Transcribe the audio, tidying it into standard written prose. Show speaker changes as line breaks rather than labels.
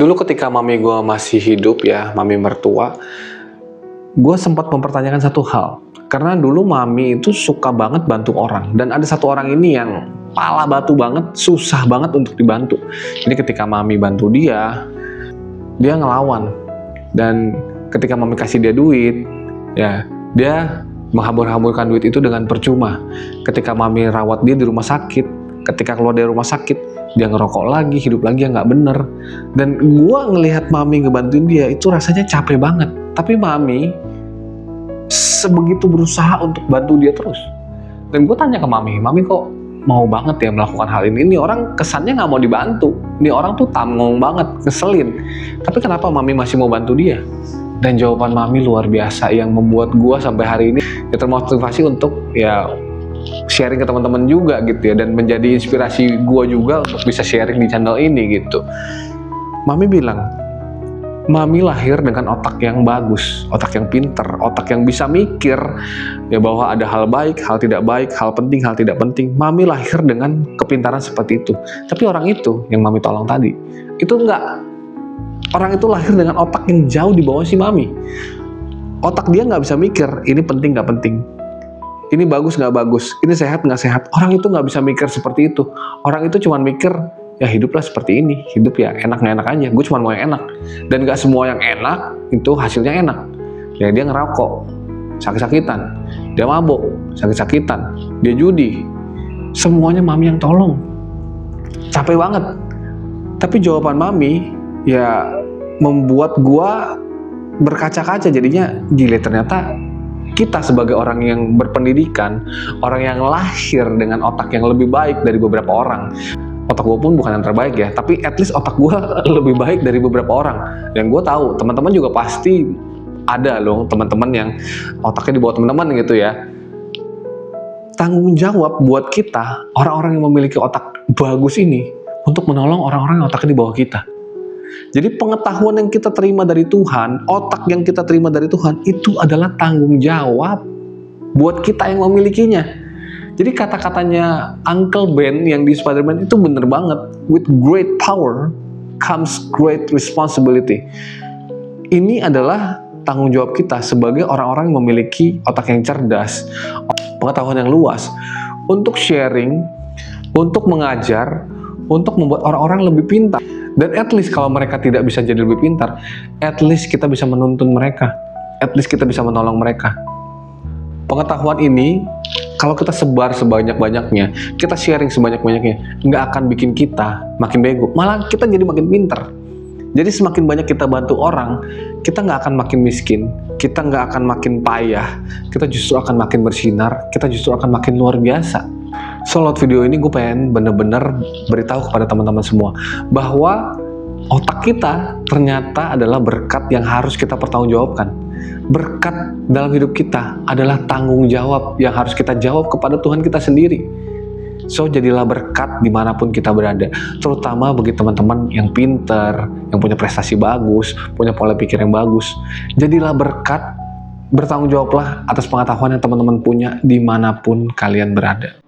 Dulu ketika mami gue masih hidup ya, mami mertua, gue sempat mempertanyakan satu hal. Karena dulu mami itu suka banget bantu orang. Dan ada satu orang ini yang pala batu banget, susah banget untuk dibantu. Jadi ketika mami bantu dia ngelawan. Dan ketika mami kasih dia duit, ya dia menghambur-hamburkan duit itu dengan percuma. Ketika mami rawat dia di rumah sakit, ketika keluar dari rumah sakit, dia ngerokok lagi, hidup lagi yang nggak bener. Dan gua ngelihat mami ngebantuin dia itu rasanya capek banget. Tapi mami sebegitu berusaha untuk bantu dia terus. Dan gue tanya ke mami kok mau banget ya melakukan hal ini? Ini orang kesannya nggak mau dibantu. Ini orang tuh tanggung banget, ngeselin. Tapi kenapa mami masih mau bantu dia? Dan jawaban mami luar biasa yang membuat gue sampai hari ini ya termotivasi untuk ya sharing ke teman-teman juga gitu ya, dan menjadi inspirasi gue juga untuk bisa sharing di channel ini gitu. Mami bilang, mami lahir dengan otak yang bagus, otak yang pinter, otak yang bisa mikir ya bahwa ada hal baik, hal tidak baik, hal penting, hal tidak penting. Mami lahir dengan kepintaran seperti itu. Tapi orang itu yang mami tolong tadi, itu enggak. Orang itu lahir dengan otak yang jauh di bawah si mami. Otak dia nggak bisa mikir, ini penting nggak penting, ini bagus nggak bagus, ini sehat nggak sehat. Orang itu nggak bisa mikir seperti itu. Orang itu cuma mikir, ya hiduplah seperti ini, hidup ya enak nggak enak aja, gue cuma mau yang enak. Dan nggak semua yang enak itu hasilnya enak. Ya dia ngerokok, sakit-sakitan, dia mabuk, sakit-sakitan, dia judi. Semuanya mami yang tolong. Capek banget. Tapi jawaban mami ya membuat gua berkaca-kaca, jadinya gila, ternyata kita sebagai orang yang berpendidikan, orang yang lahir dengan otak yang lebih baik dari beberapa orang. Otak gue pun bukan yang terbaik ya, tapi at least otak gue lebih baik dari beberapa orang. Dan gue tahu teman-teman juga pasti ada loh teman-teman yang otaknya di bawah teman-teman gitu ya. Tanggung jawab buat kita, orang-orang yang memiliki otak bagus ini, untuk menolong orang-orang yang otaknya di bawah kita. Jadi pengetahuan yang kita terima dari Tuhan, otak yang kita terima dari Tuhan, itu adalah tanggung jawab buat kita yang memilikinya. Jadi kata-katanya Uncle Ben yang di Spider-Man itu bener banget. With great power comes great responsibility. Ini adalah tanggung jawab kita sebagai orang-orang yang memiliki otak yang cerdas, pengetahuan yang luas, untuk sharing, untuk mengajar, untuk membuat orang-orang lebih pintar. Dan at least kalau mereka tidak bisa jadi lebih pintar, at least kita bisa menuntun mereka, at least kita bisa menolong mereka. Pengetahuan ini kalau kita sebar sebanyak-banyaknya, kita sharing sebanyak-banyaknya, nggak akan bikin kita makin bego, malah kita jadi makin pintar. Jadi semakin banyak kita bantu orang, kita nggak akan makin miskin, kita nggak akan makin payah, kita justru akan makin bersinar, kita justru akan makin luar biasa. So, lewat video ini gue pengen bener-bener beritahu kepada teman-teman semua bahwa otak kita ternyata adalah berkat yang harus kita pertanggungjawabkan. Berkat dalam hidup kita adalah tanggung jawab yang harus kita jawab kepada Tuhan kita sendiri. So, jadilah berkat dimanapun kita berada, terutama bagi teman-teman yang pinter, yang punya prestasi bagus, punya pola pikir yang bagus. Jadilah berkat, bertanggung jawablah atas pengetahuan yang teman-teman punya dimanapun kalian berada.